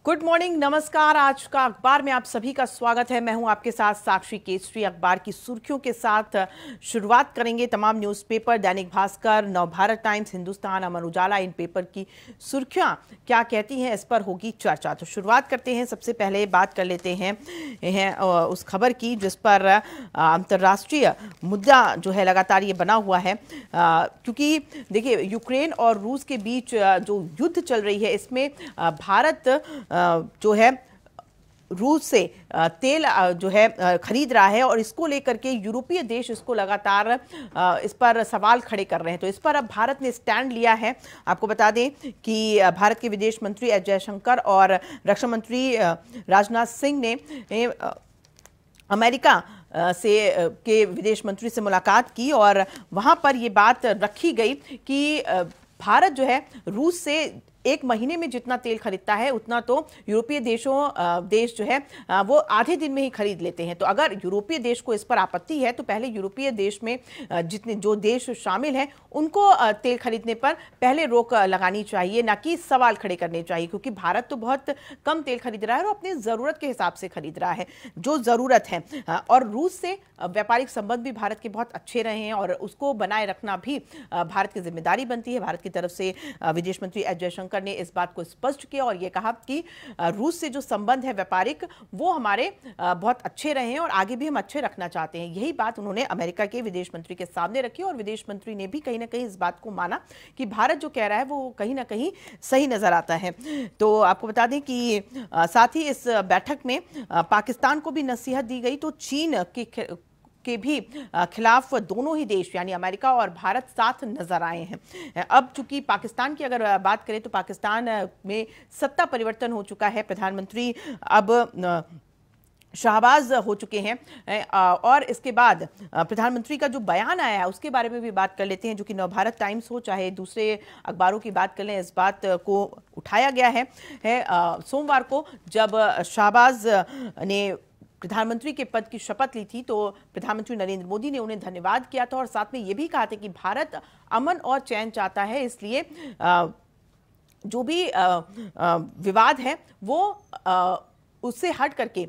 Good morning, नमस्कार। आज का अखबार में आप सभी का स्वागत है। मैं हूं आपके साथ साक्षी केसरी। अखबार की सुर्खियों के साथ शुरुआत करेंगे। तमाम न्यूज़पेपर, दैनिक भास्कर, नवभारत टाइम्स, हिंदुस्तान, अमर उजाला, इन पेपर की सुर्खियां क्या कहती हैं, इस पर होगी चर्चा। तो शुरुआत करते हैं। सबसे पहले बात कर लेते हैं उस खबर की जिस पर अंतर्राष्ट्रीय मुद्दा जो है लगातार ये बना हुआ है, क्योंकि देखिए यूक्रेन और रूस के बीच जो युद्ध चल रही है, इसमें भारत जो है रूस से तेल जो है खरीद रहा है और इसको लेकर के यूरोपीय देश इसको लगातार इस पर सवाल खड़े कर रहे हैं। तो इस पर अब भारत ने स्टैंड लिया है। आपको बता दें कि भारत के विदेश मंत्री एस जयशंकर और रक्षा मंत्री राजनाथ सिंह ने अमेरिका के विदेश मंत्री से मुलाकात की और वहां पर यह बात रखी गई कि भारत जो है रूस से एक महीने में जितना तेल खरीदता है उतना तो यूरोपीय देश जो है वो आधे दिन में ही खरीद लेते हैं। तो अगर यूरोपीय देश को इस पर आपत्ति है तो पहले यूरोपीय देश में जितने जो देश शामिल हैं उनको तेल खरीदने पर पहले रोक लगानी चाहिए, ना कि सवाल खड़े करने चाहिए, क्योंकि भारत तो बहुत कम तेल खरीद रहा है और अपनी ज़रूरत के हिसाब से खरीद रहा है जो ज़रूरत है। और रूस से व्यापारिक संबंध भी भारत के बहुत अच्छे रहे हैं और उसको बनाए रखना भी भारत की जिम्मेदारी बनती है। भारत की तरफ से विदेश मंत्री एस जयशंकर ने इस बात को स्पष्ट किया और यह कहा कि रूस से जो संबंध है व्यापारिक, वो हमारे बहुत अच्छे रहे हैं और आगे भी हम अच्छे रखना चाहते हैं। यही बात उन्होंने अमेरिका के विदेश मंत्री के सामने रखी और विदेश मंत्री ने भी कहीं ना कहीं इस बात को माना कि भारत जो कह रहा है वो कहीं ना कहीं सही नजर आता है। तो आपको बता दें कि साथ ही इस बैठक में पाकिस्तान को भी नसीहत दी गई। तो चीन के भी खिलाफ दोनों ही देश यानी अमेरिका और भारत साथ नजर आए हैं। अब चूंकि पाकिस्तान की अगर बात करें तो पाकिस्तान में सत्ता परिवर्तन हो चुका है। प्रधानमंत्री अब शाहबाज हो चुके हैं और इसके बाद प्रधानमंत्री का जो बयान आया है उसके बारे में भी बात कर लेते हैं, जो कि नवभारत टाइम्स हो चाहे दूसरे अखबारों की बात कर लें, इस बात को उठाया गया है। सोमवार को जब शाहबाज ने प्रधानमंत्री के पद की शपथ ली थी तो प्रधानमंत्री नरेंद्र मोदी ने उन्हें धन्यवाद किया था और साथ में यह भी कहा था कि भारत अमन और चैन चाहता है, इसलिए जो भी विवाद है वो उससे हट करके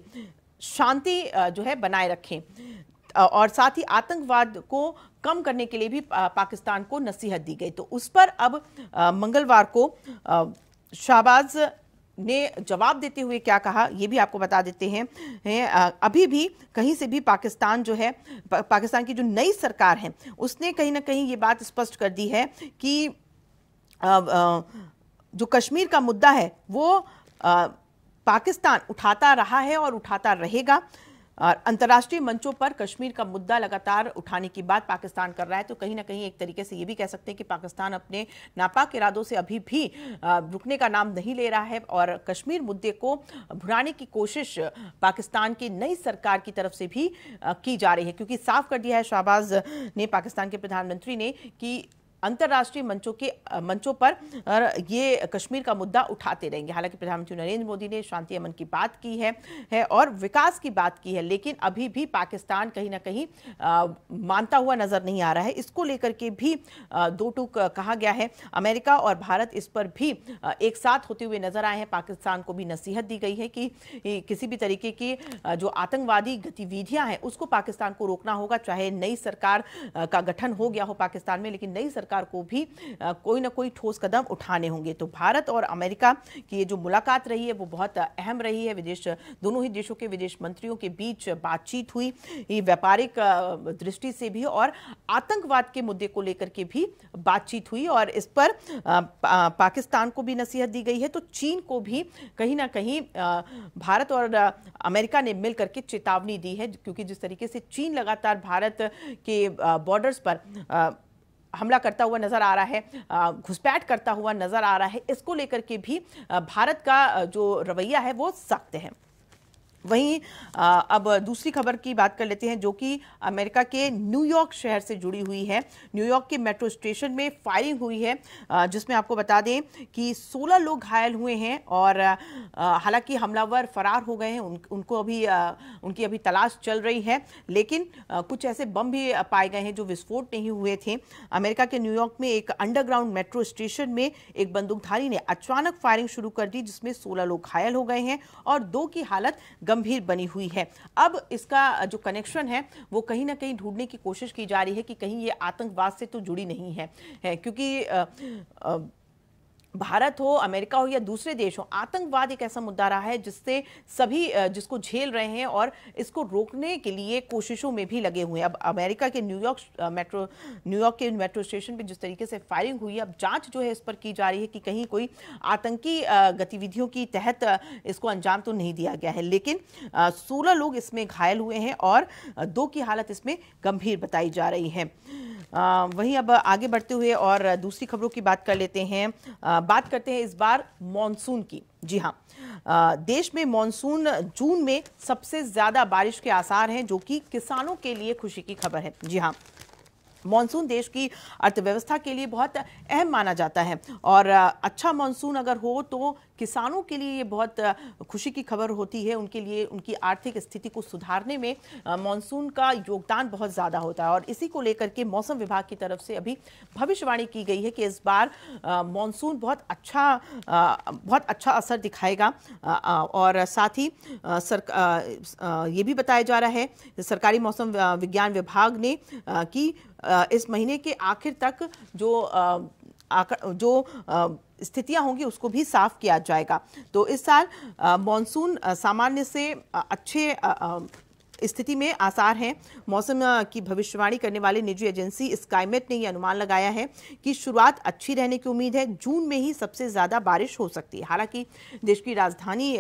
शांति जो है बनाए रखें और साथ ही आतंकवाद को कम करने के लिए भी पाकिस्तान को नसीहत दी गई। तो उस पर अब मंगलवार को शाहबाज ने जवाब देते हुए क्या कहा ये भी आपको बता देते हैं। अभी भी कहीं से भी पाकिस्तान जो है, पाकिस्तान की जो नई सरकार है उसने कहीं ना कहीं ये बात स्पष्ट कर दी है कि जो कश्मीर का मुद्दा है वो पाकिस्तान उठाता रहा है और उठाता रहेगा। और अंतर्राष्ट्रीय मंचों पर कश्मीर का मुद्दा लगातार उठाने की बात पाकिस्तान कर रहा है। तो कहीं ना कहीं एक तरीके से ये भी कह सकते हैं कि पाकिस्तान अपने नापाक इरादों से अभी भी रुकने का नाम नहीं ले रहा है और कश्मीर मुद्दे को भुनाने की कोशिश पाकिस्तान की नई सरकार की तरफ से भी की जा रही है, क्योंकि साफ कर दिया है शाहबाज ने, पाकिस्तान के प्रधानमंत्री ने, कि अंतर्राष्ट्रीय मंचों पर ये कश्मीर का मुद्दा उठाते रहेंगे। हालांकि प्रधानमंत्री नरेंद्र मोदी ने शांति अमन की बात की है और विकास की बात की है, लेकिन अभी भी पाकिस्तान कहीं ना कहीं मानता हुआ नजर नहीं आ रहा है। इसको लेकर के भी दो टूक कहा गया है। अमेरिका और भारत इस पर भी एक साथ होते हुए नजर आए हैं। पाकिस्तान को भी नसीहत दी गई है कि किसी भी तरीके की जो आतंकवादी गतिविधियां हैं उसको पाकिस्तान को रोकना होगा। चाहे नई सरकार का गठन हो गया हो पाकिस्तान में, लेकिन नई सरकार को भी कोई ना कोई ठोस कदम उठाने होंगे। तो भारत और अमेरिका की ये जो मुलाकात रही है वो बहुत अहम रही है। दोनों ही देशों के विदेश मंत्रियों के बीच बातचीत हुई, व्यापारिक दृष्टि से भी और आतंकवाद के मुद्दे को लेकर के भी बातचीत हुई और इस पर पाकिस्तान को भी नसीहत दी गई है। तो चीन को भी कहीं ना कहीं भारत और अमेरिका ने मिलकर के चेतावनी दी है, क्योंकि जिस तरीके से चीन लगातार भारत के बॉर्डर्स पर हमला करता हुआ नजर आ रहा है, घुसपैठ करता हुआ नजर आ रहा है, इसको लेकर के भी भारत का जो रवैया है वो सख्त है। वहीं अब दूसरी खबर की बात कर लेते हैं जो कि अमेरिका के न्यूयॉर्क शहर से जुड़ी हुई है। न्यूयॉर्क के मेट्रो स्टेशन में फायरिंग हुई है, जिसमें आपको बता दें कि 16 लोग घायल हुए हैं और हालांकि हमलावर फरार हो गए हैं। उनकी अभी तलाश चल रही है, लेकिन कुछ ऐसे बम भी पाए गए हैं जो विस्फोट नहीं हुए थे। अमेरिका के न्यूयॉर्क में एक अंडरग्राउंड मेट्रो स्टेशन में एक बंदूकधारी ने अचानक फायरिंग शुरू कर दी, जिसमें 16 लोग घायल हो गए हैं और 2 की हालत गंभीर बनी हुई है। अब इसका जो कनेक्शन है वो कहीं ना कहीं ढूंढने की कोशिश की जा रही है कि कहीं ये आतंकवाद से तो जुड़ी नहीं है, क्योंकि भारत हो, अमेरिका हो या दूसरे देश हो, आतंकवाद एक ऐसा मुद्दा रहा है जिससे सभी जिसको झेल रहे हैं और इसको रोकने के लिए कोशिशों में भी लगे हुए हैं। अब अमेरिका के न्यूयॉर्क के मेट्रो स्टेशन पे जिस तरीके से फायरिंग हुई है, अब जांच जो है इस पर की जा रही है कि कहीं कोई आतंकी गतिविधियों की तहत इसको अंजाम तो नहीं दिया गया है। लेकिन 16 लोग इसमें घायल हुए हैं और 2 की हालत इसमें गंभीर बताई जा रही है। वहीं अब आगे बढ़ते हुए और दूसरी खबरों की बात कर लेते हैं। बात करते हैं इस बार मॉनसून की। जी हाँ, देश में मॉनसून जून में सबसे ज्यादा बारिश के आसार हैं, जो कि किसानों के लिए खुशी की खबर है। जी हाँ, मॉनसून देश की अर्थव्यवस्था के लिए बहुत अहम माना जाता है और अच्छा मॉनसून अगर हो तो किसानों के लिए ये बहुत खुशी की खबर होती है। उनके लिए उनकी आर्थिक स्थिति को सुधारने में मॉनसून का योगदान बहुत ज़्यादा होता है और इसी को लेकर के मौसम विभाग की तरफ से अभी भविष्यवाणी की गई है कि इस बार मॉनसून बहुत अच्छा असर दिखाएगा। और साथ ही ये भी बताया जा रहा है सरकारी मौसम विज्ञान विभाग ने कि इस महीने के आखिर तक जो स्थितियां होंगी उसको भी साफ किया जाएगा। तो इस साल मॉनसून सामान्य से अच्छे स्थिति में आसार हैं। मौसम की भविष्यवाणी करने वाले निजी एजेंसी स्काईमेट ने यह अनुमान लगाया है कि शुरुआत अच्छी रहने की उम्मीद है। जून में ही सबसे ज्यादा बारिश हो सकती है। हालांकि देश की राजधानी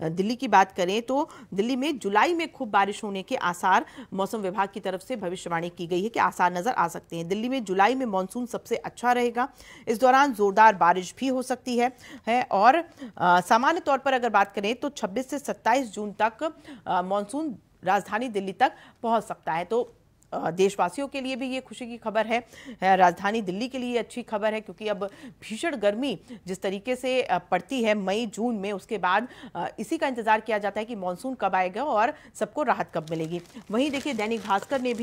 दिल्ली की बात करें तो दिल्ली में जुलाई में खूब बारिश होने के आसार मौसम विभाग की तरफ से भविष्यवाणी की गई है कि आसार नजर आ सकते हैं। दिल्ली में जुलाई में मानसून सबसे अच्छा रहेगा। इस दौरान जोरदार बारिश भी हो सकती है और सामान्य तौर पर अगर बात करें तो 26 से 27 जून तक मानसून राजधानी दिल्ली तक पहुंच सकता है। तो देशवासियों के लिए भी ये खुशी की खबर है, राजधानी दिल्ली के लिए अच्छी खबर है, क्योंकि अब भीषण गर्मी जिस तरीके से पड़ती है मई जून में, उसके बाद इसी का इंतजार किया जाता है कि मानसून कब आएगा और सबको राहत कब मिलेगी। वहीं देखिए दैनिक भास्कर ने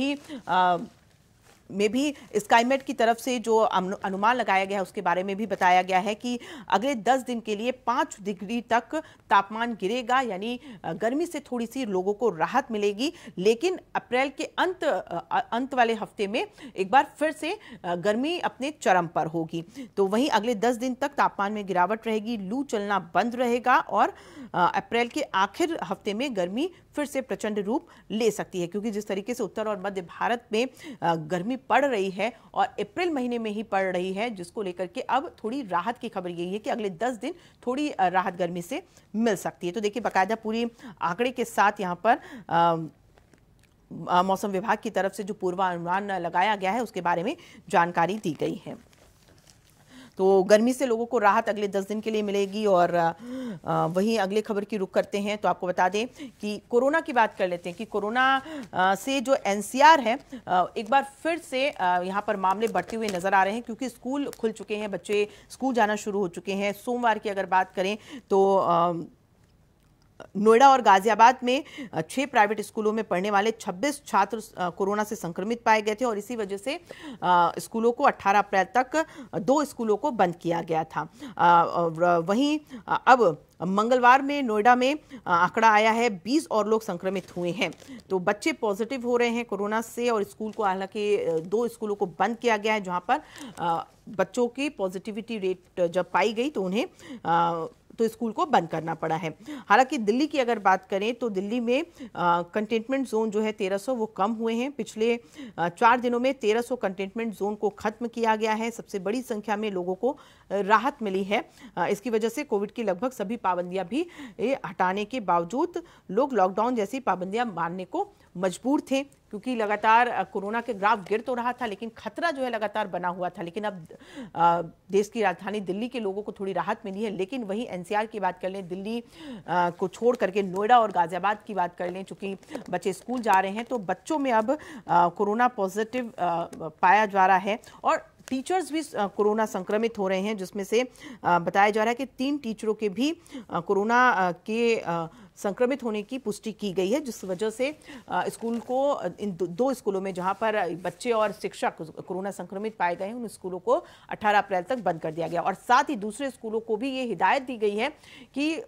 भी स्काईमेट की तरफ से जो अनुमान लगाया गया है उसके बारे में भी बताया गया है कि अगले 10 दिन के लिए 5 डिग्री तक तापमान गिरेगा, यानी गर्मी से थोड़ी सी लोगों को राहत मिलेगी। लेकिन अप्रैल के अंत वाले हफ्ते में एक बार फिर से गर्मी अपने चरम पर होगी। तो वहीं अगले 10 दिन तक तापमान में गिरावट रहेगी, लू चलना बंद रहेगा और अप्रैल के आखिर हफ्ते में गर्मी फिर से प्रचंड रूप ले सकती है, क्योंकि जिस तरीके से उत्तर और मध्य भारत में गर्मी पड़ रही है और अप्रैल महीने में ही पड़ रही है, जिसको लेकर के अब थोड़ी राहत की खबर यही है कि अगले 10 दिन थोड़ी राहत गर्मी से मिल सकती है। तो देखिए बाकायदा पूरी आंकड़े के साथ यहाँ पर मौसम विभाग की तरफ से जो पूर्वानुमान लगाया गया है उसके बारे में जानकारी दी गई है। तो गर्मी से लोगों को राहत अगले 10 दिन के लिए मिलेगी। और वहीं अगले खबर की रुख करते हैं तो आपको बता दें कि कोरोना की बात कर लेते हैं कि कोरोना से जो एनसीआर है एक बार फिर से यहाँ पर मामले बढ़ते हुए नजर आ रहे हैं, क्योंकि स्कूल खुल चुके हैं, बच्चे स्कूल जाना शुरू हो चुके हैं। सोमवार की अगर बात करें तो नोएडा और गाजियाबाद में 6 प्राइवेट स्कूलों में पढ़ने वाले 26 छात्र कोरोना से संक्रमित पाए गए थे और इसी वजह से स्कूलों को 18 अप्रैल तक 2 स्कूलों को बंद किया गया था। वहीं अब मंगलवार में नोएडा में आंकड़ा आया है 20 और लोग संक्रमित हुए हैं। तो बच्चे पॉजिटिव हो रहे हैं कोरोना से और स्कूल को हालांकि 2 स्कूलों को बंद किया गया है, जहां पर बच्चों की पॉजिटिविटी रेट जब पाई गई तो उन्हें तो स्कूल को बंद करना पड़ा है। हालांकि दिल्ली की अगर बात करें तो दिल्ली में कंटेनमेंट जोन जो है 1300 वो कम हुए हैं। पिछले 4 दिनों में 1300 कंटेनमेंट जोन को खत्म किया गया है। सबसे बड़ी संख्या में लोगों को राहत मिली है। इसकी वजह से कोविड की लगभग सभी पाबंदियां भी हटाने के बावजूद लोग लॉकडाउन जैसी पाबंदियां मानने को मजबूर थे। क्योंकि लगातार कोरोना के ग्राफ गिर तो रहा था, लेकिन खतरा जो है लगातार बना हुआ था। लेकिन अब देश की राजधानी दिल्ली के लोगों को थोड़ी राहत मिली है। लेकिन वहीं एनसीआर की बात कर लें, दिल्ली को छोड़ करके नोएडा और गाजियाबाद की बात कर लें, चूंकि बच्चे स्कूल जा रहे हैं तो बच्चों में अब कोरोना पॉजिटिव पाया जा रहा है और टीचर्स भी कोरोना संक्रमित हो रहे हैं, जिसमें से बताया जा रहा है कि 3 टीचरों के भी कोरोना के संक्रमित होने की पुष्टि की गई है, जिस वजह से स्कूल को इन 2 स्कूलों में जहां पर बच्चे और शिक्षक कोरोना संक्रमित पाए गए हैं, उन स्कूलों को 18 अप्रैल तक बंद कर दिया गया। और साथ ही दूसरे स्कूलों को भी ये हिदायत दी गई है कि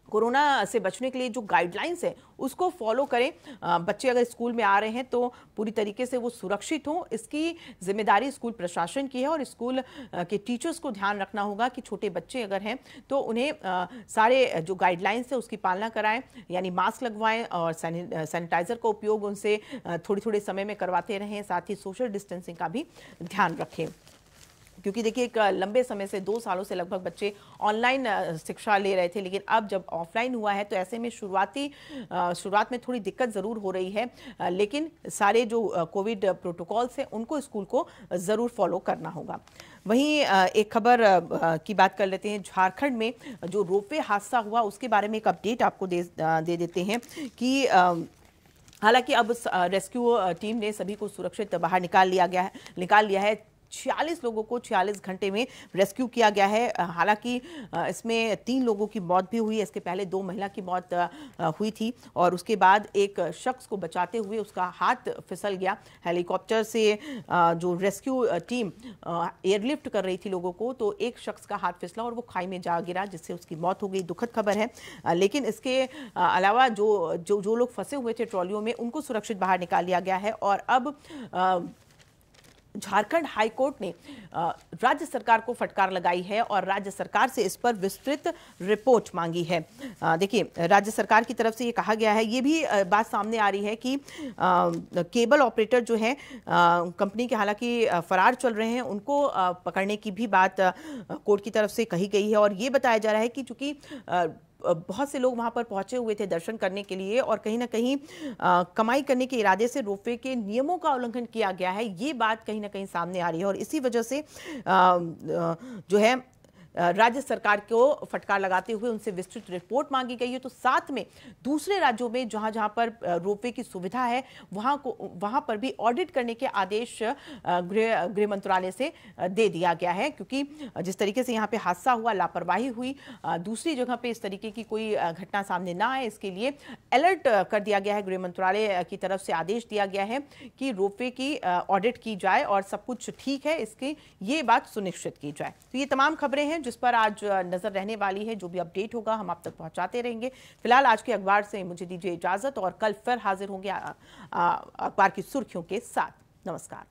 कोरोना से बचने के लिए जो गाइडलाइंस है उसको फॉलो करें। बच्चे अगर स्कूल में आ रहे हैं तो पूरी तरीके से वो सुरक्षित हों, इसकी जिम्मेदारी स्कूल प्रशासन की है और स्कूल के टीचर्स को ध्यान रखना होगा कि छोटे बच्चे अगर हैं तो उन्हें सारे जो गाइडलाइंस है उसकी पालना कराएं, यानी मास्क लगवाएं और सैनिटाइजर का उपयोग उनसे थोड़े थोड़े समय में करवाते रहें। साथ ही सोशल डिस्टेंसिंग का भी ध्यान रखें, क्योंकि देखिए एक लंबे समय से 2 सालों से लगभग बच्चे ऑनलाइन शिक्षा ले रहे थे, लेकिन अब जब ऑफलाइन हुआ है तो ऐसे में शुरुआत में थोड़ी दिक्कत ज़रूर हो रही है, लेकिन सारे जो कोविड प्रोटोकॉल्स हैं उनको स्कूल को ज़रूर फॉलो करना होगा। वहीं एक खबर की बात कर लेते हैं। झारखंड में जो रोपवे हादसा हुआ उसके बारे में एक अपडेट आपको दे देते हैं कि हालांकि अब रेस्क्यू टीम ने सभी को सुरक्षित बाहर निकाल लिया है। 46 लोगों को 46 घंटे में रेस्क्यू किया गया है। हालांकि इसमें 3 लोगों की मौत भी हुई है। इसके पहले 2 महिला की मौत हुई थी और उसके बाद एक शख्स को बचाते हुए उसका हाथ फिसल गया। हेलीकॉप्टर से जो रेस्क्यू टीम एयरलिफ्ट कर रही थी लोगों को, तो एक शख्स का हाथ फिसला और वो खाई में जा गिरा, जिससे उसकी मौत हो गई। दुखद खबर है। लेकिन इसके अलावा जो लोग फंसे हुए थे ट्रॉलियों में, उनको सुरक्षित बाहर निकाल लिया गया है। और अब झारखंड हाईकोर्ट ने राज्य सरकार को फटकार लगाई है और राज्य सरकार से इस पर विस्तृत रिपोर्ट मांगी है। देखिए, राज्य सरकार की तरफ से ये कहा गया है, ये भी बात सामने आ रही है कि केबल ऑपरेटर जो है कंपनी के हालांकि फरार चल रहे हैं, उनको पकड़ने की भी बात कोर्ट की तरफ से कही गई है। और ये बताया जा रहा है कि चूंकि बहुत से लोग वहां पर पहुंचे हुए थे दर्शन करने के लिए और कहीं ना कहीं कमाई करने के इरादे से रोपवे के नियमों का उल्लंघन किया गया है, ये बात कहीं ना कहीं सामने आ रही है। और इसी वजह से जो है राज्य सरकार को फटकार लगाते हुए उनसे विस्तृत रिपोर्ट मांगी गई है। तो साथ में दूसरे राज्यों में जहां जहां पर रोपवे की सुविधा है वहां पर भी ऑडिट करने के आदेश गृह मंत्रालय से दे दिया गया है, क्योंकि जिस तरीके से यहां पे हादसा हुआ, लापरवाही हुई, दूसरी जगह पे इस तरीके की कोई घटना सामने ना आए, इसके लिए अलर्ट कर दिया गया है। गृह मंत्रालय की तरफ से आदेश दिया गया है कि रोपवे की ऑडिट की जाए और सब कुछ ठीक है, इसकी ये बात सुनिश्चित की जाए। तो ये तमाम खबरें हैं जिस पर आज नजर रहने वाली है। जो भी अपडेट होगा हम आप तक पहुंचाते रहेंगे। फिलहाल आज के अखबार से मुझे दीजिए इजाजत और कल फिर हाजिर होंगे अखबार की सुर्खियों के साथ। नमस्कार।